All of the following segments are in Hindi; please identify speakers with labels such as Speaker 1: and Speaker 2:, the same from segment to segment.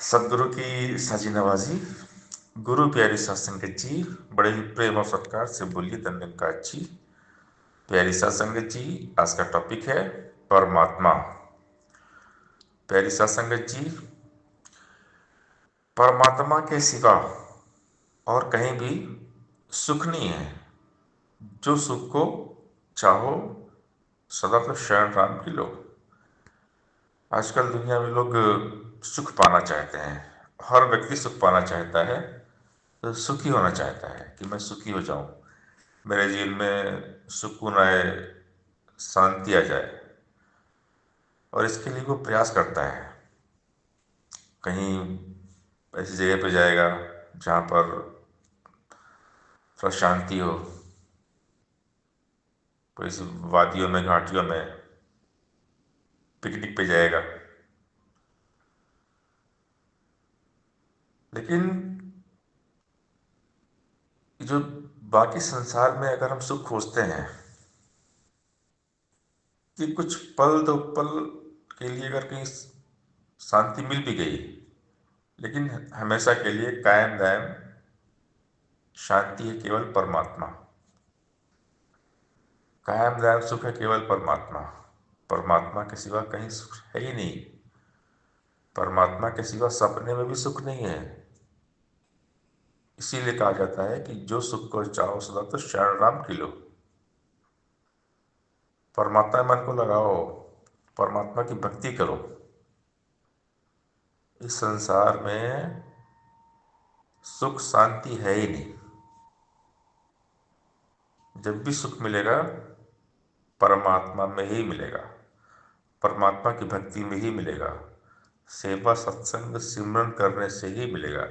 Speaker 1: सदगुरु की साजी नवाजी। गुरु प्यारी सत्संगत जी, बड़े ही प्रेम और सत्कार से बोलिए धन्यवाद जी। प्यारी सत्संगत जी, आज का टॉपिक है परमात्मा। प्यारी सत्संगत जी, परमात्मा के सिवा और कहीं भी सुख नहीं है। जो सुख को चाहो सदा तो शरण राम की लो। आजकल दुनिया में लोग सुख पाना चाहते हैं। हर व्यक्ति सुख पाना चाहता है, तो सुखी होना चाहता है कि मैं सुखी हो जाऊं, मेरे जीवन में सुकून आए, शांति आ जाए। और इसके लिए वो प्रयास करता है। कहीं ऐसी जगह पे जाएगा जहाँ पर थोड़ा शांति हो, कोई सी वादियों में, घाटियों में पिकनिक पे जाएगा। लेकिन जो बाकी संसार में अगर हम सुख खोजते हैं कि कुछ पल दो पल के लिए अगर कहीं शांति मिल भी गई, लेकिन हमेशा के लिए कायम दायम शांति है केवल परमात्मा। कायम दायम सुख है केवल परमात्मा। परमात्मा के सिवा कहीं सुख है ही नहीं। परमात्मा के सिवा सपने में भी सुख नहीं है। इसीलिए कहा जाता है कि जो सुख को चाहो सदा तो शरण राम की लो। परमात्मा में मन को लगाओ, परमात्मा की भक्ति करो। इस संसार में सुख शांति है ही नहीं। जब भी सुख मिलेगा परमात्मा में ही मिलेगा, परमात्मा की भक्ति में ही मिलेगा, सेवा सत्संग सिमरन करने से ही मिलेगा,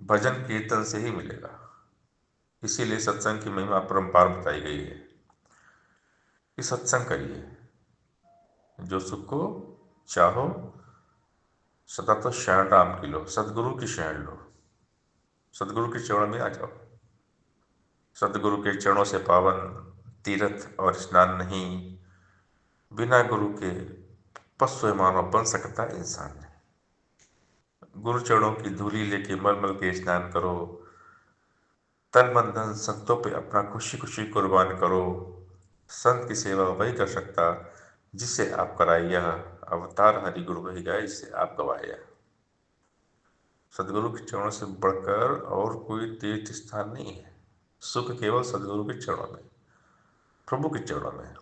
Speaker 1: भजन कीर्तन से ही मिलेगा। इसीलिए सत्संग की महिमा परम्पार बताई गई है कि सत्संग करिए, जो सुख को चाहो सदा तो शरण राम की लो, सदगुरु की शरण लो, सदगुरु के चरणों में आ जाओ। सदगुरु के चरणों से पावन तीर्थ और स्नान नहीं, बिना गुरु के पशु मानव बन सकता है इंसान नहीं। गुरु चरणों की धूली लेके मल मल के स्नान करो, तन मन धन संतों पे अपना खुशी खुशी कुर्बान करो। संत की सेवा वही कर सकता जिससे आप कराइया, अवतार हरि गुरु वही गाय जिससे आप गवाया। सदगुरु के चरणों से बढ़कर और कोई तीर्थ स्थान नहीं है। सुख केवल सदगुरु के चरणों में, प्रभु के चरणों में।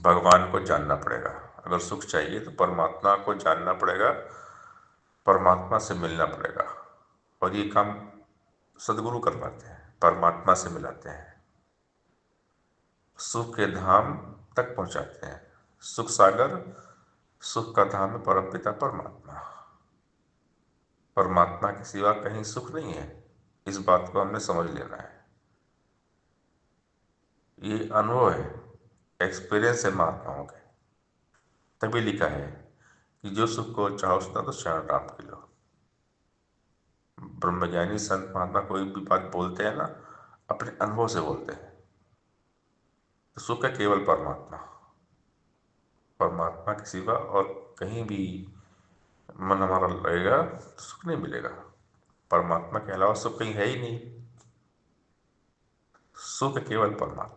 Speaker 1: भगवान को जानना पड़ेगा। अगर सुख चाहिए तो परमात्मा को जानना पड़ेगा, परमात्मा से मिलना पड़ेगा। और ये काम सदगुरु करवाते हैं, परमात्मा से मिलाते हैं, सुख के धाम तक पहुंचाते हैं। सुख सागर, सुख का धाम है परमपिता परमात्मा। परमात्मा के सिवा कहीं सुख नहीं है। इस बात को हमने समझ लेना है। ये अनुभव है, एक्सपीरियंस है महात्माओं के। तभी लिखा है कि जो सुख को चाहो सदा तो शरण राम की लो। ब्रह्मज्ञानी संत महात्मा कोई भी बात बोलते हैं ना, अपने अनुभव से बोलते हैं। तो सुख है केवल परमात्मा। परमात्मा के सिवा और कहीं भी मन हमारा लगेगा तो सुख नहीं मिलेगा। परमात्मा के अलावा सुख कहीं है ही नहीं। सुख केवल परमात्मा।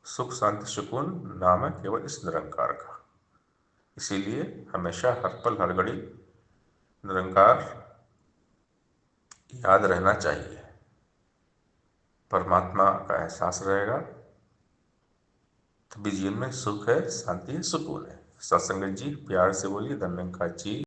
Speaker 1: सुख शांति सुकून नाम है केवल इस निरंकार का। इसीलिए हमेशा हर पल हर घड़ी निरंकार याद रहना चाहिए। परमात्मा का एहसास रहेगा तभी जीवन में सुख है, शांति है, सुकून है। सत्संग जी, प्यार से बोलिए धन्यवाद जी।